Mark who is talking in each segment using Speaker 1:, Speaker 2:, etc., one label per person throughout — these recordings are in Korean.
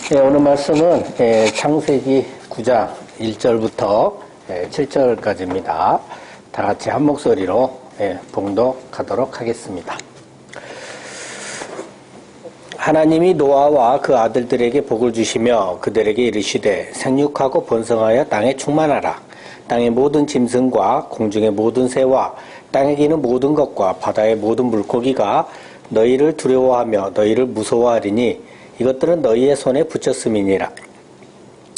Speaker 1: 네, 오늘 말씀은 창세기 9장 1절부터 7절까지입니다. 다 같이 한 목소리로 봉독하도록 하겠습니다. 하나님이 노아와 그 아들들에게 복을 주시며 그들에게 이르시되 생육하고 번성하여 땅에 충만하라. 땅의 모든 짐승과 공중의 모든 새와 땅에 기는 모든 것과 바다의 모든 물고기가 너희를 두려워하며 너희를 무서워하리니 이것들은 너희의 손에 붙였음이니라.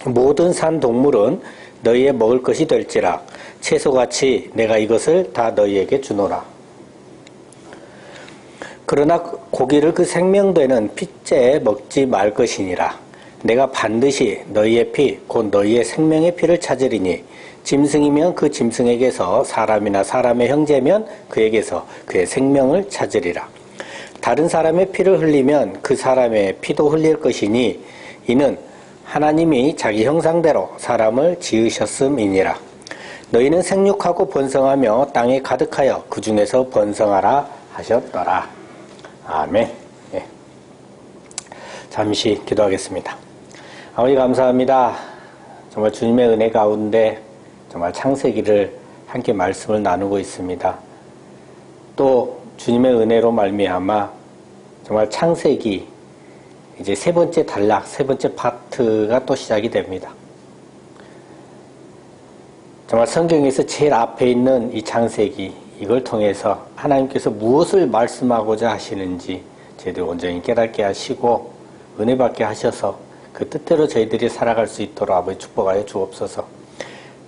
Speaker 1: 모든 산 동물은 너희의 먹을 것이 될지라. 채소같이 내가 이것을 다 너희에게 주노라. 그러나 고기를 그 생명되는 핏째 먹지 말 것이니라. 내가 반드시 너희의 피 곧 너희의 생명의 피를 찾으리니 짐승이면 그 짐승에게서 사람이나 사람의 형제면 그에게서 그의 생명을 찾으리라. 다른 사람의 피를 흘리면 그 사람의 피도 흘릴 것이니 이는 하나님이 자기 형상대로 사람을 지으셨음이니라. 너희는 생육하고 번성하며 땅에 가득하여 그 중에서 번성하라 하셨더라. 아멘. 네. 잠시 기도하겠습니다. 아버지 감사합니다. 정말 주님의 은혜 가운데 정말 창세기를 함께 말씀을 나누고 있습니다. 또 주님의 은혜로 말미암아 정말 창세기 이제 세 번째 단락, 세 번째 파트가 또 시작이 됩니다. 정말 성경에서 제일 앞에 있는 이 창세기, 이걸 통해서 하나님께서 무엇을 말씀하고자 하시는지 저희들 온전히 깨닫게 하시고 은혜 받게 하셔서 그 뜻대로 저희들이 살아갈 수 있도록 아버지 축복하여 주옵소서.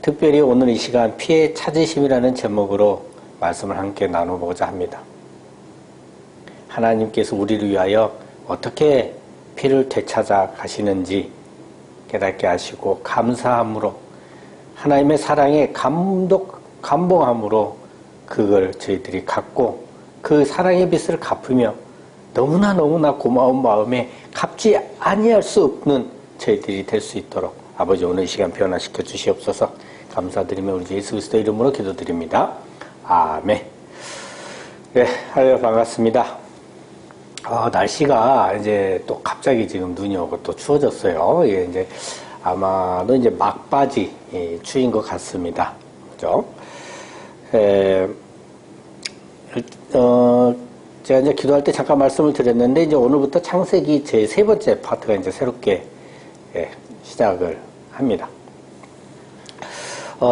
Speaker 1: 특별히 오늘 이 시간 피의 찾으심이라는 제목으로 말씀을 함께 나눠보고자 합니다. 하나님께서 우리를 위하여 어떻게 피를 되찾아 가시는지 깨닫게 하시고 감사함으로 하나님의 사랑에 감동함으로 그걸 저희들이 갖고 그 사랑의 빚을 갚으며 너무나 고마운 마음에 갚지 아니할 수 없는 저희들이 될 수 있도록 아버지 오늘 이 시간 변화시켜 주시옵소서. 감사드리며 우리 예수 그리스도 이름으로 기도드립니다. 아멘. 네, 할렐루야 반갑습니다. 날씨가 이제 또 갑자기 지금 눈이 오고 또 추워졌어요. 이게 이제 아마도 이제 막바지 추위인 것 같습니다. 그죠? 제가 이제 기도할 때 잠깐 말씀을 드렸는데 이제 오늘부터 창세기 제 세 번째 파트가 이제 새롭게 시작을 합니다.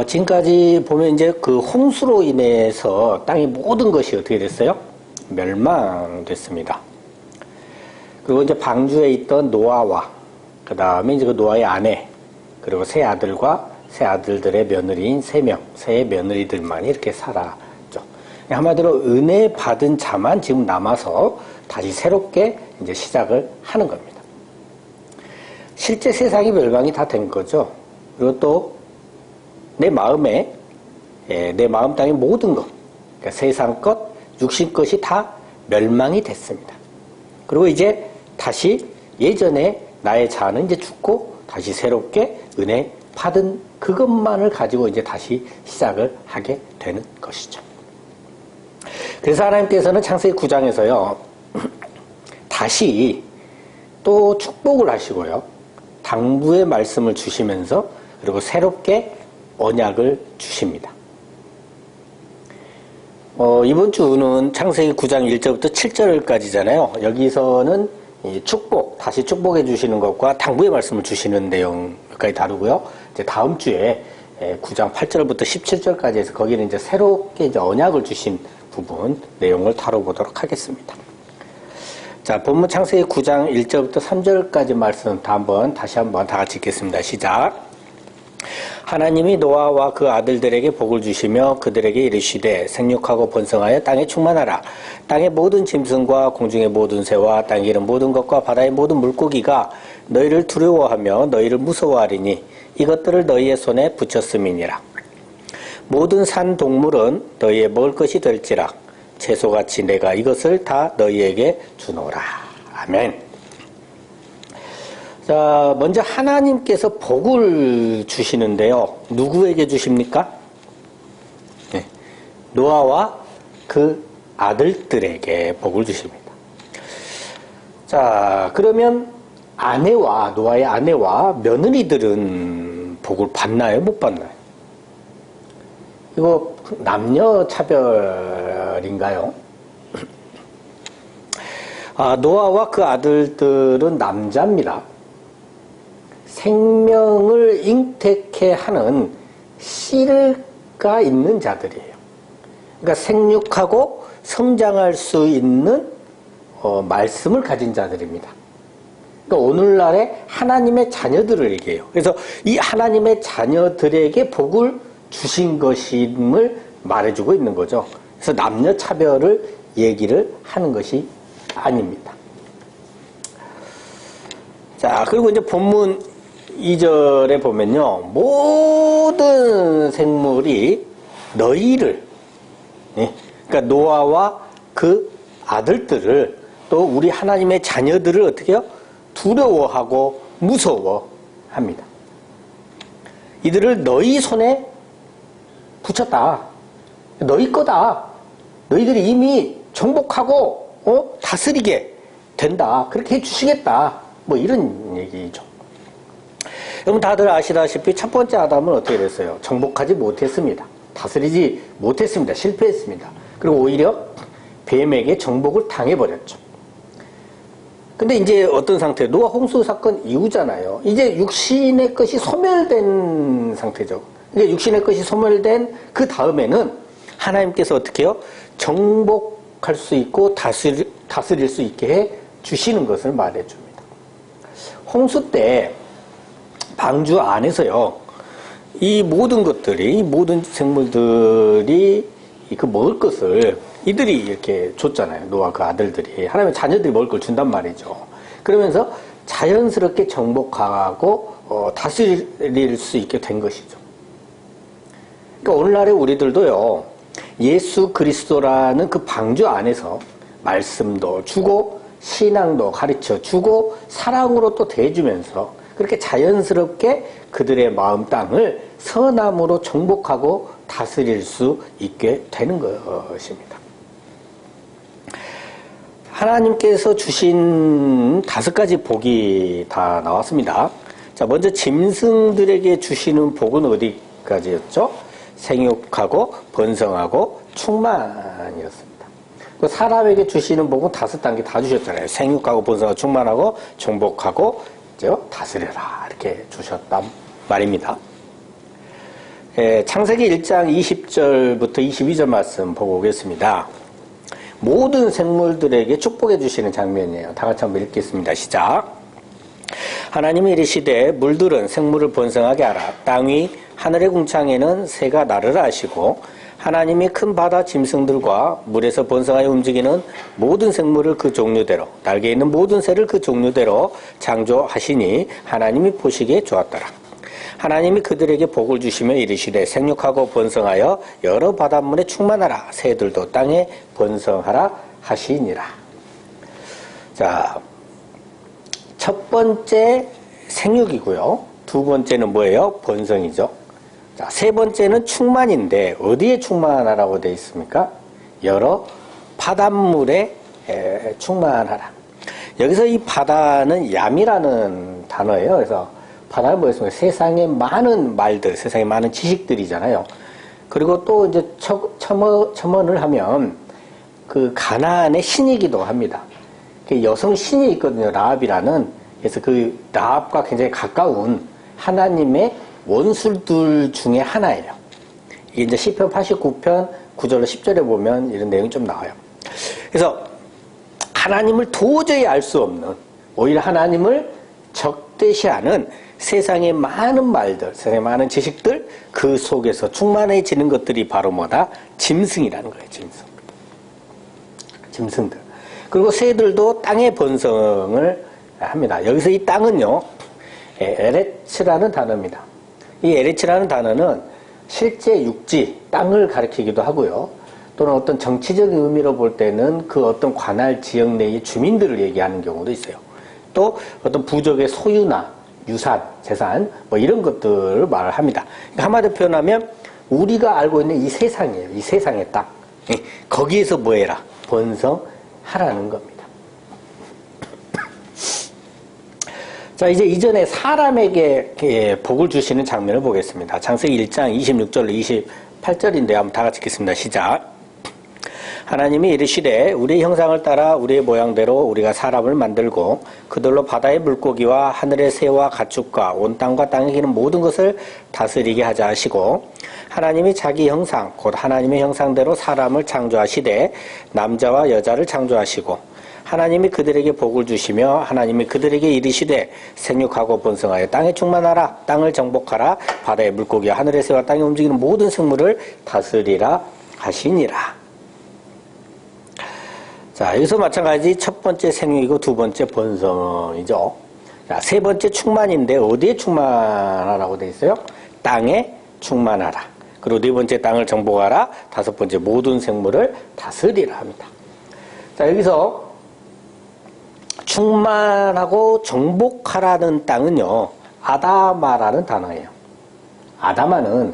Speaker 1: 지금까지 보면 이제 그 홍수로 인해서 땅의 모든 것이 어떻게 됐어요? 멸망됐습니다. 그리고 이제 방주에 있던 노아와 그 다음에 이제 그 노아의 아내 그리고 세 아들과 세 아들들의 며느리인 세의 며느리들만 이렇게 살았죠. 한마디로 은혜 받은 자만 지금 남아서 다시 새롭게 이제 시작을 하는 겁니다. 실제 세상이 멸망이 다 된 거죠. 그리고 또 내 마음에 내 마음 땅의 모든 것, 그러니까 세상 것, 육신 것이 다 멸망이 됐습니다. 그리고 이제 다시 예전에 나의 자아는 이제 죽고 다시 새롭게 은혜 받은 그것만을 가지고 이제 다시 시작을 하게 되는 것이죠. 그래서 하나님께서는 창세기 9장에서요, 다시 또 축복을 하시고요, 당부의 말씀을 주시면서 그리고 새롭게 언약을 주십니다. 이번 주는 창세기 9장 1절부터 7절까지잖아요. 여기서는 축복, 다시 축복해 주시는 것과 당부의 말씀을 주시는 내용까지 다루고요. 이제 다음 주에 9장 8절부터 17절까지 해서 거기는 이제 새롭게 이제 언약을 주신 부분 내용을 다뤄보도록 하겠습니다. 자, 본문 창세기 9장 1절부터 3절까지 말씀 다시 한번 다 같이 읽겠습니다. 시작. 하나님이 노아와 그 아들들에게 복을 주시며 그들에게 이르시되 생육하고 번성하여 땅에 충만하라. 땅의 모든 짐승과 공중의 모든 새와 땅에 기는 모든 것과 바다의 모든 물고기가 너희를 두려워하며 너희를 무서워하리니 이것들을 너희의 손에 붙였음이니라. 모든 산 동물은 너희의 먹을 것이 될지라. 채소같이 내가 이것을 다 너희에게 주노라. 아멘. 자, 먼저 하나님께서 복을 주시는데요. 누구에게 주십니까? 네, 노아와 그 아들들에게 복을 주십니다. 자, 그러면 아내와 노아의 아내와 며느리들은 복을 받나요? 못 받나요? 이거 남녀 차별인가요? 노아와 그 아들들은 남자입니다. 생명을 잉태케 하는 씨가 있는 자들이에요. 그러니까 생육하고 성장할 수 있는 말씀을 가진 자들입니다. 그러니까 오늘날의 하나님의 자녀들을 얘기해요. 그래서 이 하나님의 자녀들에게 복을 주신 것임을 말해주고 있는 거죠. 그래서 남녀 차별을 얘기를 하는 것이 아닙니다. 자, 그리고 이제 본문 2절에 보면요. 모든 생물이 너희를, 그러니까 노아와 그 아들들을 또 우리 하나님의 자녀들을 어떻게 해요? 두려워하고 무서워합니다. 이들을 너희 손에 붙였다. 너희 거다. 너희들이 이미 정복하고 다스리게 된다. 그렇게 해주시겠다. 뭐 이런 얘기죠. 여러분 다들 아시다시피 첫 번째 아담은 어떻게 됐어요? 정복하지 못했습니다. 다스리지 못했습니다. 실패했습니다. 그리고 오히려 뱀에게 정복을 당해버렸죠. 근데 이제 어떤 상태? 노아 홍수 사건 이후잖아요. 이제 육신의 것이 소멸된 상태죠. 이제 육신의 것이 소멸된 그 다음에는 하나님께서 어떻게 해요? 정복할 수 있고 다스릴 수 있게 해 주시는 것을 말해줍니다. 홍수 때 방주 안에서요, 이 모든 것들이, 이 모든 생물들이 그 먹을 것을 이들이 이렇게 줬잖아요. 노아 그 아들들이. 하나님의 자녀들이 먹을 걸 준단 말이죠. 그러면서 자연스럽게 정복하고 다스릴 수 있게 된 것이죠. 그러니까 오늘날의 우리들도요, 예수 그리스도라는 그 방주 안에서 말씀도 주고 신앙도 가르쳐 주고 사랑으로 또 대해주면서 그렇게 자연스럽게 그들의 마음 땅을 선함으로 정복하고 다스릴 수 있게 되는 것입니다. 하나님께서 주신 5가지 복이 다 나왔습니다. 자, 먼저 짐승들에게 주시는 복은 어디까지였죠? 생육하고 번성하고 충만이었습니다. 사람에게 주시는 복은 5단계 다 주셨잖아요. 생육하고 번성하고 충만하고 정복하고 다스려라 이렇게 주셨단 말입니다. 창세기 1장 20절부터 22절 말씀 보고 오겠습니다. 모든 생물들에게 축복해 주시는 장면이에요. 다 같이 한번 읽겠습니다. 시작. 하나님이 이르시되 물들은 생물을 번성하게 하라. 땅 위 하늘의 궁창에는 새가 나르라 하시고 하나님이 큰 바다 짐승들과 물에서 번성하여 움직이는 모든 생물을 그 종류대로 날개 있는 모든 새를 그 종류대로 창조하시니 하나님이 보시기에 좋았더라. 하나님이 그들에게 복을 주시며 이르시되 생육하고 번성하여 여러 바닷물에 충만하라. 새들도 땅에 번성하라 하시니라. 자, 첫 번째 생육이고요. 두 번째는 뭐예요? 번성이죠. 자, 세 번째는 충만인데 어디에 충만하라고 되어 있습니까? 여러 바닷물에 충만하라. 여기서 이 바다는 얌이라는 단어예요. 그래서 바다는 뭐였습니까? 세상에 많은 말들, 세상에 많은 지식들이잖아요. 그리고 또 이제 첨언을 하면 그 가나안의 신이기도 합니다. 그 여성 신이 있거든요. 라합이라는. 그래서 그 라합과 굉장히 가까운 하나님의 원수들 중에 하나예요. 이게 이제 시편 89편 9절로 10절에 보면 이런 내용이 좀 나와요. 그래서 하나님을 도저히 알 수 없는, 오히려 하나님을 적대시하는 세상의 많은 말들, 세상의 많은 지식들, 그 속에서 충만해지는 것들이 바로 뭐다? 짐승이라는 거예요. 짐승들. 그리고 새들도 땅의 번성을 합니다. 여기서 이 땅은요, 에레츠라는 단어입니다. 이 에레츠라는 단어는 실제 육지, 땅을 가리키기도 하고요. 또는 어떤 정치적인 의미로 볼 때는 그 어떤 관할 지역 내의 주민들을 얘기하는 경우도 있어요. 또 어떤 부족의 소유나 유산, 재산, 뭐 이런 것들을 말을 합니다. 그러니까 한마디로 표현하면 우리가 알고 있는 이 세상이에요. 이 세상의 땅. 거기에서 뭐 해라? 번성하라는 겁니다. 자, 이제 이전에 사람에게 복을 주시는 장면을 보겠습니다. 창세기 1장 26절로 28절인데요. 한번 다 같이 읽겠습니다. 시작. 하나님이 이르시되 우리의 형상을 따라 우리의 모양대로 우리가 사람을 만들고 그들로 바다의 물고기와 하늘의 새와 가축과 온 땅과 땅에 기는 모든 것을 다스리게 하자 하시고 하나님이 자기 형상 곧 하나님의 형상대로 사람을 창조하시되 남자와 여자를 창조하시고 하나님이 그들에게 복을 주시며 하나님이 그들에게 이르시되 생육하고 번성하여 땅에 충만하라 땅을 정복하라 바다의 물고기와 하늘의 새와 땅에 움직이는 모든 생물을 다스리라 하시니라. 자, 여기서 마찬가지 첫 번째 생육이고 두 번째 번성이죠. 자, 세 번째 충만인데 어디에 충만하라고 되어 있어요? 땅에 충만하라. 그리고 네 번째 땅을 정복하라. 다섯 번째 모든 생물을 다스리라 합니다. 자, 여기서 충만하고 정복하라는 땅은요, 아다마라는 단어예요. 아다마는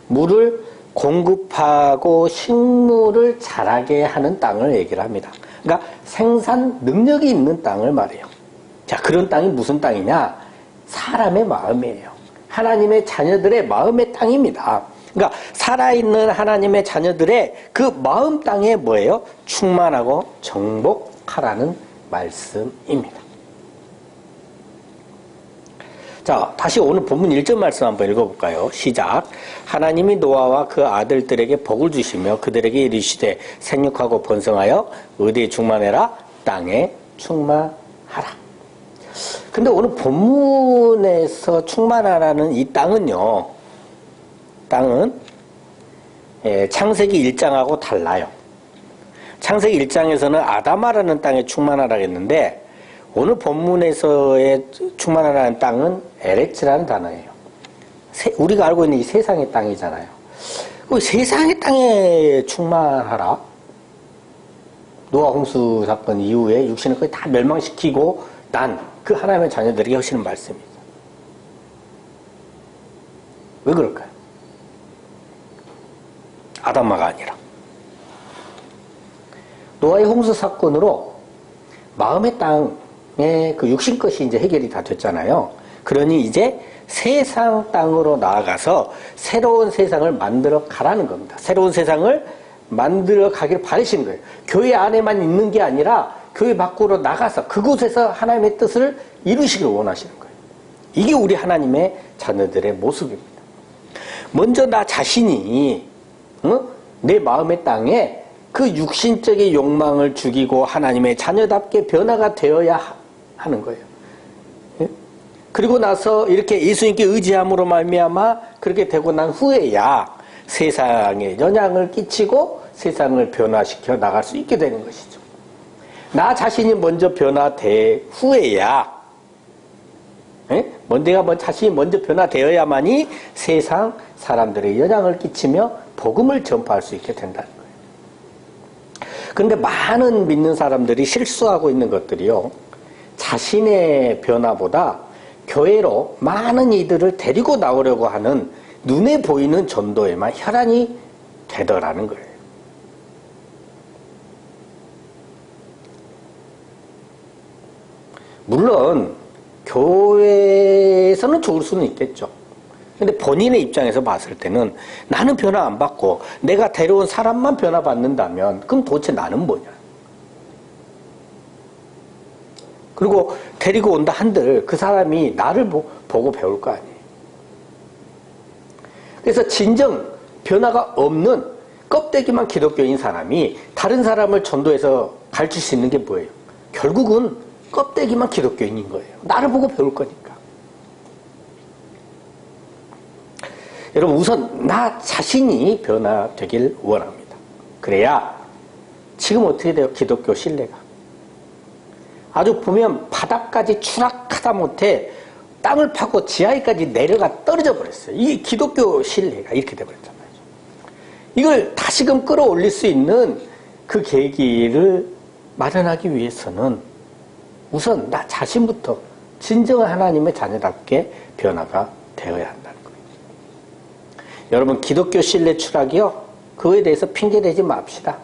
Speaker 1: 물을 공급하고 식물을 자라게 하는 땅을 얘기를 합니다. 그러니까 생산 능력이 있는 땅을 말해요. 자, 그런 땅이 무슨 땅이냐? 사람의 마음이에요. 하나님의 자녀들의 마음의 땅입니다. 그러니까 살아있는 하나님의 자녀들의 그 마음 땅에 뭐예요? 충만하고 정복하라는 말씀입니다. 자, 다시 오늘 본문 1절 말씀 한번 읽어볼까요? 시작. 하나님이 노아와 그 아들들에게 복을 주시며 그들에게 이르시되 생육하고 번성하여 어디에 충만해라? 땅에 충만하라. 근데 오늘 본문에서 충만하라는 이 땅은요, 땅은 창세기 1장하고 달라요. 창세기 1장에서는 아다마라는 땅에 충만하라 했는데 오늘 본문에서의 충만하라는 땅은 에레츠라는 단어예요. 우리가 알고 있는 이 세상의 땅이잖아요. 그 세상의 땅에 충만하라. 노아 홍수 사건 이후에 육신을 거의 다 멸망시키고 난 그 하나님의 자녀들에게 하시는 말씀이죠. 왜 그럴까요? 아담마가 아니라. 노아의 홍수 사건으로 마음의 땅에 그 육신 것이 이제 해결이 다 됐잖아요. 그러니 이제 세상 땅으로 나아가서 새로운 세상을 만들어 가라는 겁니다. 새로운 세상을 만들어 가기를 바라시는 거예요. 교회 안에만 있는 게 아니라 교회 밖으로 나가서 그곳에서 하나님의 뜻을 이루시길 원하시는 거예요. 이게 우리 하나님의 자녀들의 모습입니다. 먼저 나 자신이 내 마음의 땅에 그 육신적인 욕망을 죽이고 하나님의 자녀답게 변화가 되어야 하는 거예요. 그리고 나서 이렇게 예수님께 의지함으로 말미암아 그렇게 되고 난 후에야 세상에 영향을 끼치고 세상을 변화시켜 나갈 수 있게 되는 것이죠. 나 자신이 먼저 변화된 후에야 내가 자신이 먼저 변화되어야만이 세상 사람들의 영향을 끼치며 복음을 전파할 수 있게 된다는 거예요. 그런데 많은 믿는 사람들이 실수하고 있는 것들이요, 자신의 변화보다 교회로 많은 이들을 데리고 나오려고 하는 눈에 보이는 전도에만 혈안이 되더라는 거예요. 물론 교회에서는 좋을 수는 있겠죠. 근데 본인의 입장에서 봤을 때는 나는 변화 안 받고 내가 데려온 사람만 변화 받는다면 그럼 도대체 나는 뭐냐. 그리고 데리고 온다 한들 그 사람이 나를 보고 배울 거 아니에요. 그래서 진정 변화가 없는 껍데기만 기독교인 사람이 다른 사람을 전도해서 가르칠 수 있는 게 뭐예요? 결국은 껍데기만 기독교인인 거예요. 나를 보고 배울 거니까. 여러분, 우선 나 자신이 변화되길 원합니다. 그래야 지금 어떻게 돼요? 기독교 신뢰가. 아주 보면 바닥까지 추락하다 못해 땅을 파고 지하에까지 내려가 떨어져 버렸어요. 이게 기독교 신뢰가 이렇게 돼버렸잖아요. 이걸 다시금 끌어올릴 수 있는 그 계기를 마련하기 위해서는 우선 나 자신부터 진정한 하나님의 자녀답게 변화가 되어야 한다는 거예요. 여러분, 기독교 신뢰 추락이요, 그거에 대해서 핑계대지 맙시다.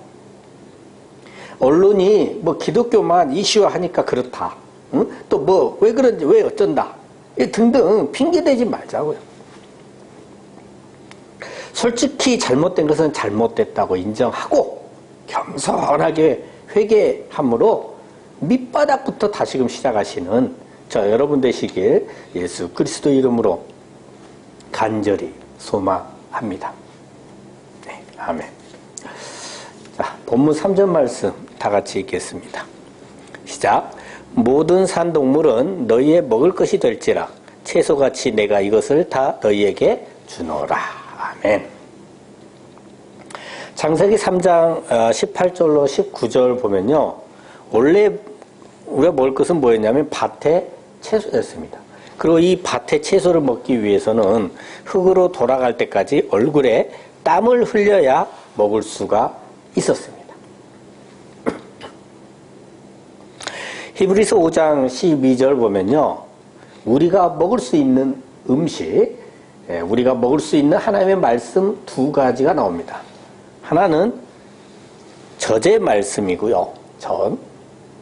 Speaker 1: 언론이 기독교만 이슈화하니까 그렇다. 응? 또 뭐 왜 그런지 왜 어쩐다 등등 핑계대지 말자고요. 솔직히 잘못된 것은 잘못됐다고 인정하고 겸손하게 회개함으로 밑바닥부터 다시금 시작하시는 저 여러분 되시길 예수 그리스도 이름으로 간절히 소망합니다. 네, 아멘. 자, 본문 3절 말씀 다 같이 읽겠습니다. 시작. 모든 산동물은 너희의 먹을 것이 될지라 채소같이 내가 이것을 다 너희에게 주노라. 아멘. 창세기 3장 18절로 19절 보면요. 원래 우리가 먹을 것은 뭐였냐면 밭의 채소였습니다. 그리고 이 밭의 채소를 먹기 위해서는 흙으로 돌아갈 때까지 얼굴에 땀을 흘려야 먹을 수가 있었습니다. 히브리서 5장 12절 보면요. 우리가 먹을 수 있는 음식, 우리가 먹을 수 있는 하나님의 말씀 두 가지가 나옵니다. 하나는 젖의 말씀이고요. 전.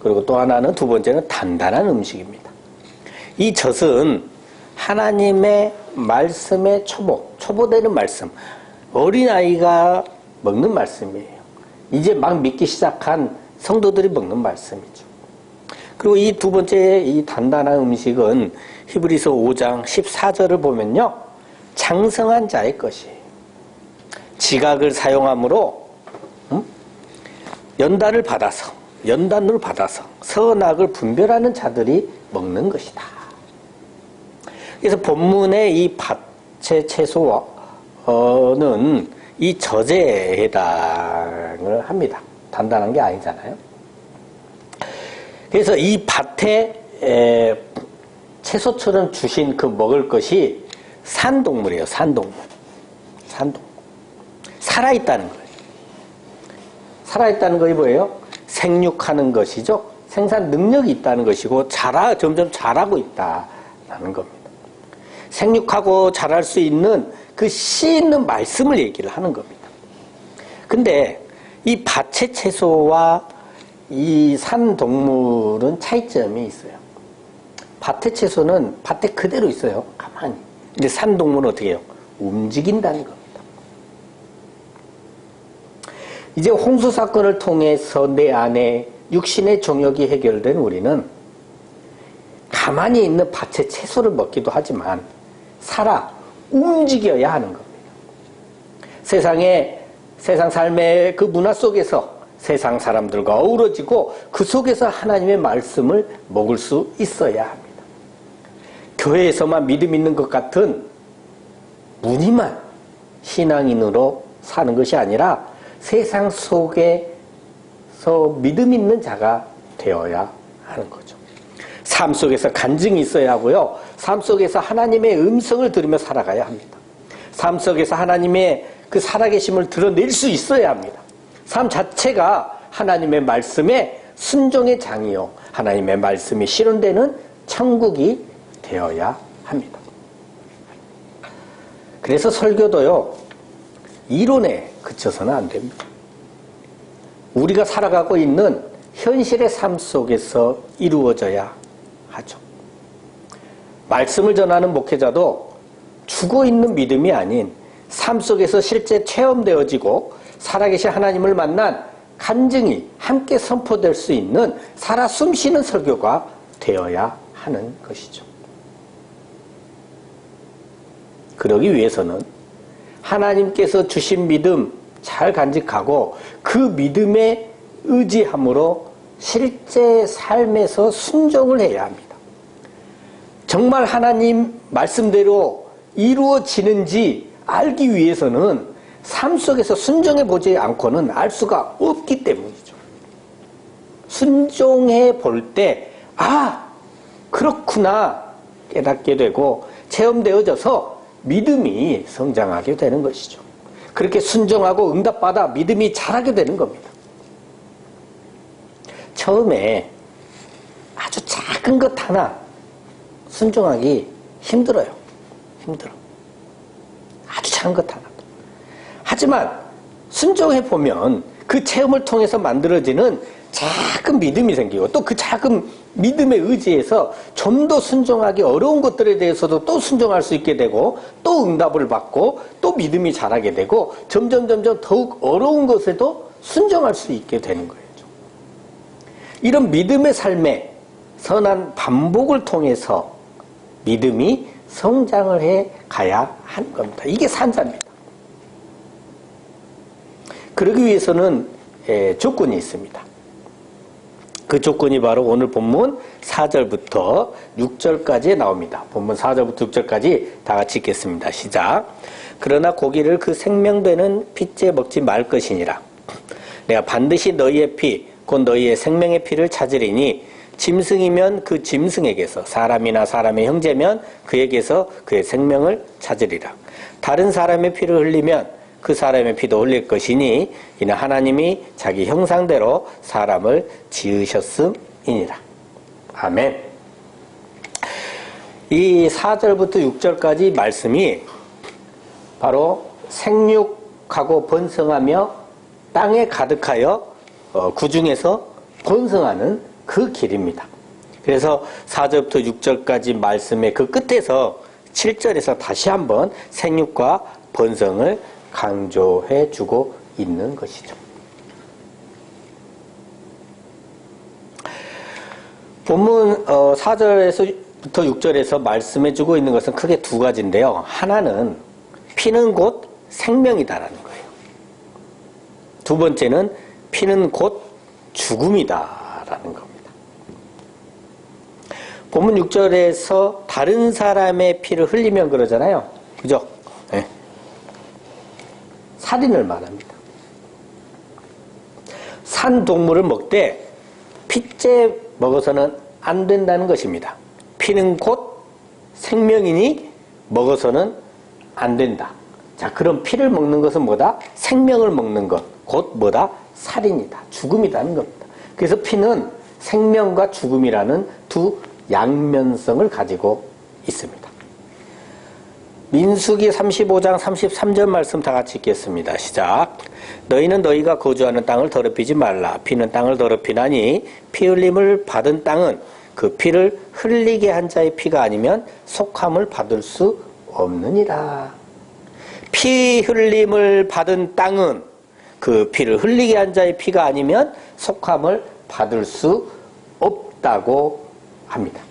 Speaker 1: 그리고 또 하나는 두 번째는 단단한 음식입니다. 이 젖은 하나님의 말씀의 초보되는 말씀, 어린아이가 먹는 말씀이에요. 이제 막 믿기 시작한 성도들이 먹는 말씀이죠. 그리고 이 두 번째 이 단단한 음식은 히브리서 5장 14절을 보면요. 장성한 자의 것이에요. 지각을 사용함으로 연단을 받아서 연단을 받아서 선악을 분별하는 자들이 먹는 것이다. 그래서 본문의 이 밭의 채소는 이 젖에 해당을 합니다. 단단한 게 아니잖아요. 그래서 이 밭에 채소처럼 주신 그 먹을 것이 산동물이에요. 산동물. 살아있다는 거예요. 살아있다는 것이 뭐예요? 생육하는 것이죠. 생산 능력이 있다는 것이고 점점 자라고 있다는 겁니다. 생육하고 자랄 수 있는 그 씨 있는 말씀을 얘기를 하는 겁니다. 근데 이 밭의 채소와 이 산동물은 차이점이 있어요. 밭의 채소는 밭에 그대로 있어요. 가만히. 근데 산동물은 어떻게 해요? 움직인다는 겁니다. 이제 홍수 사건을 통해서 내 안에 육신의 정욕이 해결된 우리는 가만히 있는 밭의 채소를 먹기도 하지만 살아 움직여야 하는 겁니다. 세상 삶의 그 문화 속에서 세상 사람들과 어우러지고 그 속에서 하나님의 말씀을 먹을 수 있어야 합니다. 교회에서만 믿음 있는 것 같은 무늬만 신앙인으로 사는 것이 아니라 세상 속에서 믿음 있는 자가 되어야 하는 거죠. 삶 속에서 간증이 있어야 하고요. 삶 속에서 하나님의 음성을 들으며 살아가야 합니다. 삶 속에서 하나님의 그 살아계심을 드러낼 수 있어야 합니다. 삶 자체가 하나님의 말씀에 순종의 장이요. 하나님의 말씀이 실현되는 천국이 되어야 합니다. 그래서 설교도요. 이론에 그쳐서는 안 됩니다. 우리가 살아가고 있는 현실의 삶 속에서 이루어져야 하죠. 말씀을 전하는 목회자도 죽어있는 믿음이 아닌 삶 속에서 실제 체험되어지고 살아계신 하나님을 만난 간증이 함께 선포될 수 있는 살아 숨쉬는 설교가 되어야 하는 것이죠. 그러기 위해서는 하나님께서 주신 믿음 잘 간직하고 그 믿음에 의지함으로 실제 삶에서 순종을 해야 합니다. 정말 하나님 말씀대로 이루어지는지 알기 위해서는 삶 속에서 순종해 보지 않고는 알 수가 없기 때문이죠. 순종해 볼 때, 그렇구나 깨닫게 되고 체험되어져서 믿음이 성장하게 되는 것이죠. 그렇게 순종하고 응답받아 믿음이 자라게 되는 겁니다. 처음에 아주 작은 것 하나 순종하기 힘들어요. 아주 작은 것 하나. 하지만 순종해보면 그 체험을 통해서 만들어지는 작은 믿음이 생기고 또 그 작은 믿음에 의지해서 좀 더 순종하기 어려운 것들에 대해서도 또 순종할 수 있게 되고 또 응답을 받고 또 믿음이 자라게 되고 점점 더욱 어려운 것에도 순종할 수 있게 되는 거예요. 이런 믿음의 삶에 선한 반복을 통해서 믿음이 성장을 해 가야 하는 겁니다. 이게 산자입니다. 그러기 위해서는 조건이 있습니다. 그 조건이 바로 오늘 본문 4절부터 6절까지 나옵니다. 본문 4절부터 6절까지 다 같이 읽겠습니다. 시작. 그러나 고기를 그 생명되는 핏째 먹지 말 것이니라. 내가 반드시 너희의 피, 곧 너희의 생명의 피를 찾으리니 짐승이면 그 짐승에게서, 사람이나 사람의 형제면 그에게서 그의 생명을 찾으리라. 다른 사람의 피를 흘리면 그 사람의 피도 흘릴 것이니 이는 하나님이 자기 형상대로 사람을 지으셨음이니라. 아멘. 이 4절부터 6절까지 말씀이 바로 생육하고 번성하며 땅에 가득하여 그 중에서 번성하는 그 길입니다. 그래서 4절부터 6절까지 말씀의 그 끝에서 7절에서 다시 한번 생육과 번성을 강조해 주고 있는 것이죠. 본문 4절에서부터 6절에서 말씀해 주고 있는 것은 크게 두 가지인데요. 하나는 피는 곧 생명이다라는 거예요. 두 번째는 피는 곧 죽음이다라는 겁니다. 본문 6절에서 다른 사람의 피를 흘리면 그러잖아요. 그죠? 네. 살인을 말합니다. 산 동물을 먹되 피째 먹어서는 안 된다는 것입니다. 피는 곧 생명이니 먹어서는 안 된다. 자, 그럼 피를 먹는 것은 뭐다? 생명을 먹는 것. 곧 뭐다? 살인이다. 죽음이라는 겁니다. 그래서 피는 생명과 죽음이라는 두 양면성을 가지고 있습니다. 민수기 35장 33절 말씀 다 같이 읽겠습니다. 시작. 너희는 너희가 거주하는 땅을 더럽히지 말라. 피는 땅을 더럽히나니 피 흘림을 받은 땅은 그 피를 흘리게 한 자의 피가 아니면 속함을 받을 수 없느니라. 피 흘림을 받은 땅은 그 피를 흘리게 한 자의 피가 아니면 속함을 받을 수 없다고 합니다.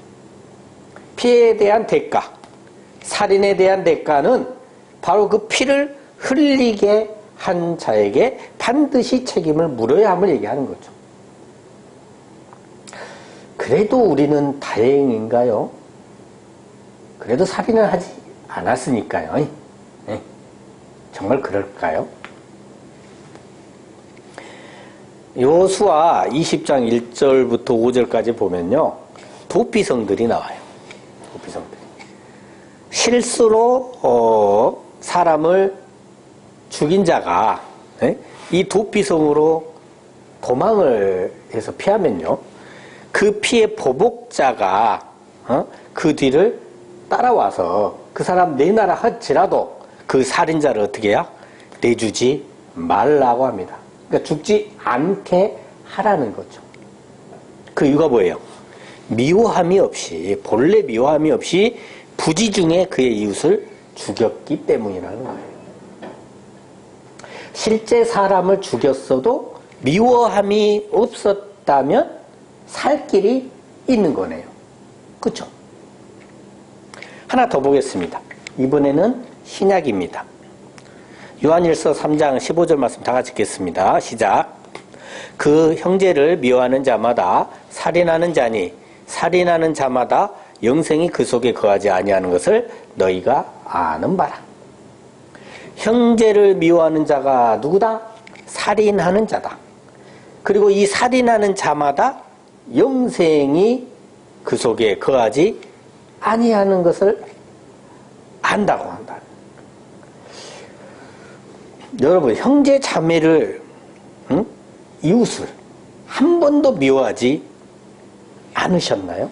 Speaker 1: 피에 대한 대가, 살인에 대한 대가는 바로 그 피를 흘리게 한 자에게 반드시 책임을 물어야 함을 얘기하는 거죠. 그래도 우리는 다행인가요? 그래도 살인을 하지 않았으니까요. 네. 정말 그럴까요? 여호수아 20장 1절부터 5절까지 보면요. 도피성들이 나와요. 도피성들이. 실수로 사람을 죽인 자가 이 도피성으로 도망을 해서 피하면요. 그 피의 보복자가 그 뒤를 따라와서 그 사람 내놔라 할지라도 그 살인자를 어떻게 해야? 내주지 말라고 합니다. 그러니까 죽지 않게 하라는 거죠. 그 이유가 뭐예요? 미워함이 없이, 본래 미워함이 없이 부지중에 그의 이웃을 죽였기 때문이라는 거예요. 실제 사람을 죽였어도 미워함이 없었다면 살 길이 있는 거네요. 그렇죠? 하나 더 보겠습니다. 이번에는 신약입니다. 요한일서 3장 15절 말씀 다 같이 읽겠습니다. 시작. 그 형제를 미워하는 자마다 살인하는 자니 살인하는 자마다 영생이 그 속에 거하지 아니하는 것을 너희가 아는 바라. 형제를 미워하는 자가 누구다? 살인하는 자다. 그리고 이 살인하는 자마다 영생이 그 속에 거하지 아니하는 것을 안다고 한다. 여러분, 형제 자매를 이웃을 한 번도 미워하지 않으셨나요?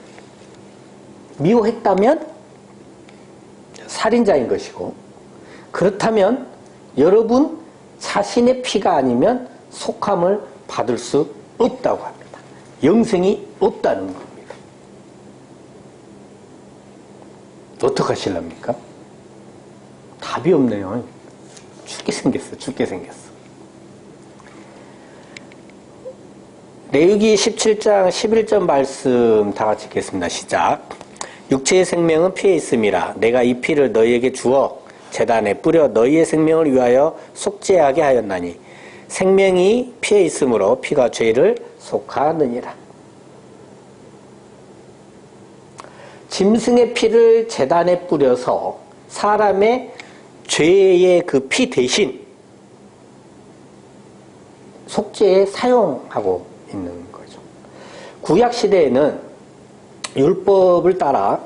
Speaker 1: 미워했다면 살인자인 것이고, 그렇다면 여러분 자신의 피가 아니면 속함을 받을 수 없다고 합니다. 영생이 없다는 겁니다. 어떡하실랍니까? 답이 없네요. 죽게 생겼어. 죽게 생겼어. 레위기 17장 11절 말씀 다 같이 읽겠습니다. 시작. 육체의 생명은 피에 있음이라. 내가 이 피를 너희에게 주어 제단에 뿌려 너희의 생명을 위하여 속죄하게 하였나니 생명이 피에 있으므로 피가 죄를 속하느니라. 짐승의 피를 제단에 뿌려서 사람의 죄의 그 피 대신 속죄에 사용하고 있는 거죠. 구약 시대에는 율법을 따라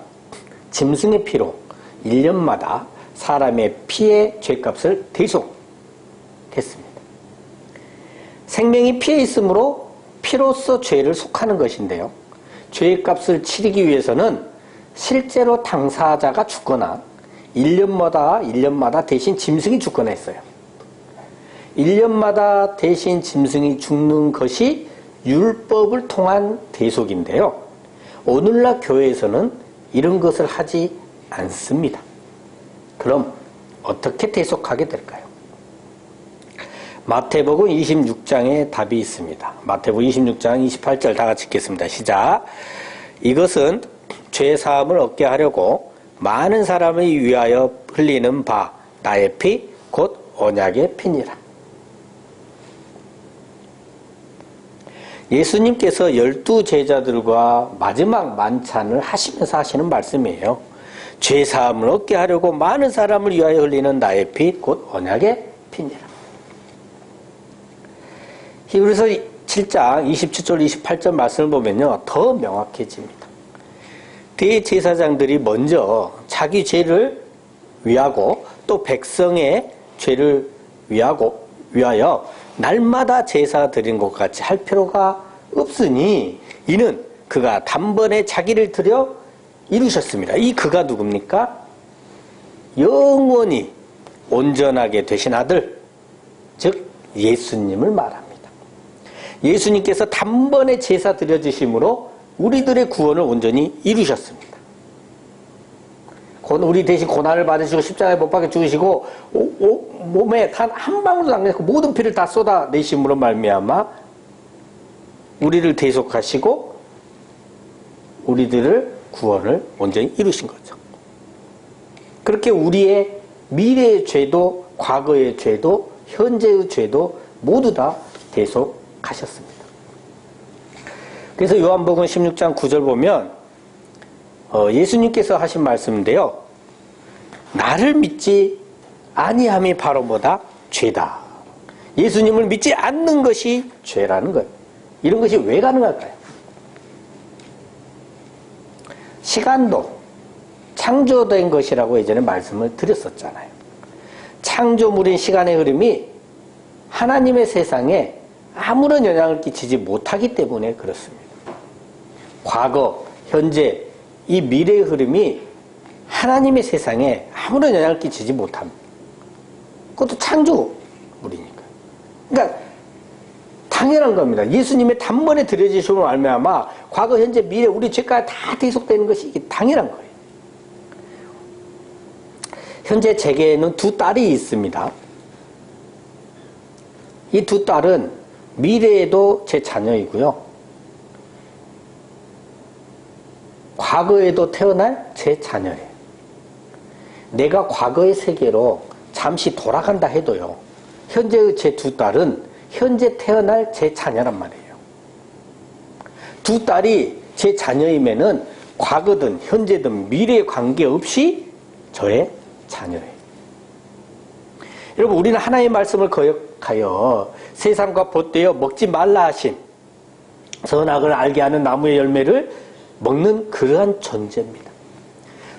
Speaker 1: 짐승의 피로 1년마다 사람의 피의 죄값을 대속했습니다. 생명이 피에 있으므로 피로써 죄를 속하는 것인데요. 죄값을 치르기 위해서는 실제로 당사자가 죽거나 1년마다 대신 짐승이 죽거나 했어요. 1년마다 대신 짐승이 죽는 것이 율법을 통한 대속인데요. 오늘날 교회에서는 이런 것을 하지 않습니다. 그럼 어떻게 대속하게 될까요? 마태복음 26장에 답이 있습니다. 마태복음 26장 28절 다 같이 읽겠습니다. 시작. 이것은 죄 사함을 얻게 하려고 많은 사람을 위하여 흘리는 바 나의 피 곧 언약의 피니라. 예수님께서 12 제자들과 마지막 만찬을 하시면서 하시는 말씀이에요. 죄 사함을 얻게 하려고 많은 사람을 위하여 흘리는 나의 피 곧 언약의 피니라. 히브리서 7장 27절 28절 말씀을 보면요 더 명확해집니다. 대제사장들이 먼저 자기 죄를 위하고 또 백성의 죄를 위하여 날마다 제사 드린 것 같이 할 필요가 없으니 이는 그가 단번에 자기를 드려 이루셨습니다. 이 그가 누굽니까? 영원히 온전하게 되신 아들, 즉 예수님을 말합니다. 예수님께서 단번에 제사 드려주심으로 우리들의 구원을 온전히 이루셨습니다. 우리 대신 고난을 받으시고 십자가에 못 박혀 죽으시고 몸에 단 한 방울도 안 내고 모든 피를 다 쏟아내심으로 말미암아 우리를 대속하시고 우리들을 구원을 온전히 이루신 거죠. 그렇게 우리의 미래의 죄도 과거의 죄도 현재의 죄도 모두 다 대속하셨습니다. 그래서 요한복음 16장 9절 보면 예수님께서 하신 말씀인데요. 나를 믿지 아니함이 바로 뭐다? 죄다. 예수님을 믿지 않는 것이 죄라는 거예요. 이런 것이 왜 가능할까요? 시간도 창조된 것이라고 예전에 말씀을 드렸었잖아요. 창조물인 시간의 흐름이 하나님의 세상에 아무런 영향을 끼치지 못하기 때문에 그렇습니다. 과거, 현재, 이 미래의 흐름이 하나님의 세상에 아무런 영향을 끼치지 못합니다. 그것도 창조물이니까. 그러니까 당연한 겁니다. 예수님의 단번에 드려지심으로 말미암아 과거, 현재, 미래 우리 죄가 다 대속되는 것이 이게 당연한 거예요. 현재 제게는 두 딸이 있습니다. 이 두 딸은 미래에도 제 자녀이고요. 과거에도 태어날 제 자녀예요. 내가 과거의 세계로 잠시 돌아간다 해도요. 현재의 제 두 딸은 현재 태어날 제 자녀란 말이에요. 두 딸이 제 자녀이면은 과거든 현재든 미래에 관계없이 저의 자녀예요. 여러분 우리는 하나님의 말씀을 거역하여 세상과 벗되어 먹지 말라 하신 선악을 알게 하는 나무의 열매를 먹는 그러한 존재입니다.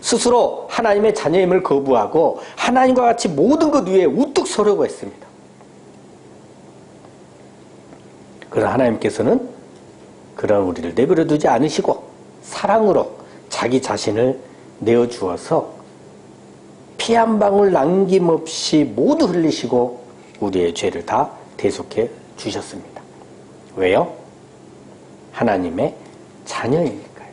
Speaker 1: 스스로 하나님의 자녀임을 거부하고 하나님과 같이 모든 것 위에 우뚝 서려고 했습니다. 그러나 하나님께서는 그런 우리를 내버려 두지 않으시고 사랑으로 자기 자신을 내어주어서 피 한 방울 남김없이 모두 흘리시고 우리의 죄를 다 대속해 주셨습니다. 왜요? 하나님의 자녀이니까요.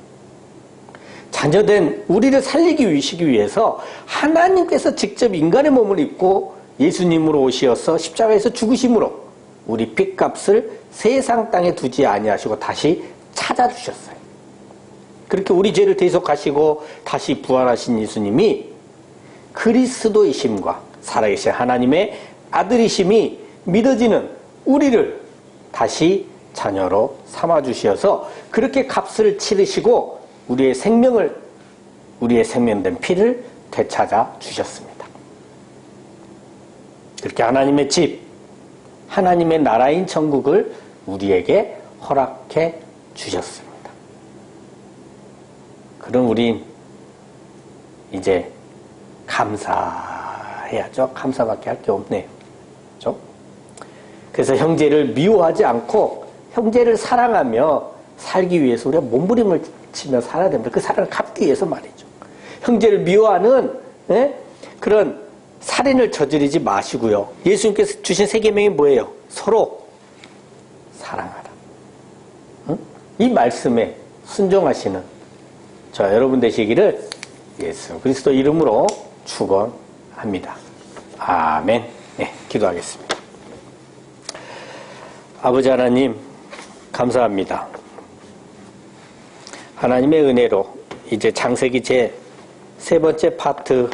Speaker 1: 자녀된 우리를 살리기 위해서 하나님께서 직접 인간의 몸을 입고 예수님으로 오시어서 십자가에서 죽으심으로 우리 핏값을 세상 땅에 두지 아니하시고 다시 찾아주셨어요. 그렇게 우리 죄를 대속하시고 다시 부활하신 예수님이 그리스도이심과 살아계신 하나님의 아들이심이 믿어지는 우리를 다시 자녀로 삼아주셔서 그렇게 값을 치르시고 우리의 생명된 피를 되찾아 주셨습니다. 그렇게 하나님의 집, 하나님의 나라인 천국을 우리에게 허락해 주셨습니다. 그럼 우린 이제 감사해야죠. 감사밖에 할 게 없네요. 그렇죠? 그래서 형제를 미워하지 않고 형제를 사랑하며 살기 위해서 우리가 몸부림을 치며 살아야 됩니다. 그 사랑을 갚기 위해서 말이죠. 형제를 미워하는 그런 살인을 저지르지 마시고요. 예수님께서 주신 세 계명이 뭐예요? 서로 사랑하라. 이 말씀에 순종하시는 저 여러분 되시기를 예수 그리스도 이름으로 축원합니다. 아멘. 네, 기도하겠습니다. 아버지 하나님 감사합니다. 하나님의 은혜로 이제 창세기 제 세 번째 파트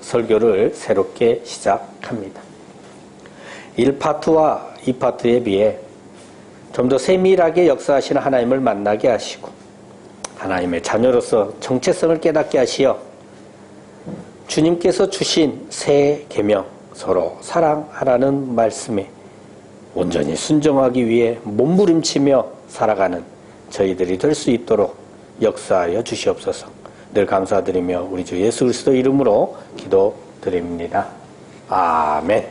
Speaker 1: 설교를 새롭게 시작합니다. 1파트와 2파트에 비해 좀 더 세밀하게 역사하시는 하나님을 만나게 하시고 하나님의 자녀로서 정체성을 깨닫게 하시어 주님께서 주신 새 계명 서로 사랑하라는 말씀에 온전히 순종하기 위해 몸부림치며 살아가는 저희들이 될 수 있도록 역사하여 주시옵소서. 늘 감사드리며 우리 주 예수 그리스도 이름으로 기도드립니다. 아멘.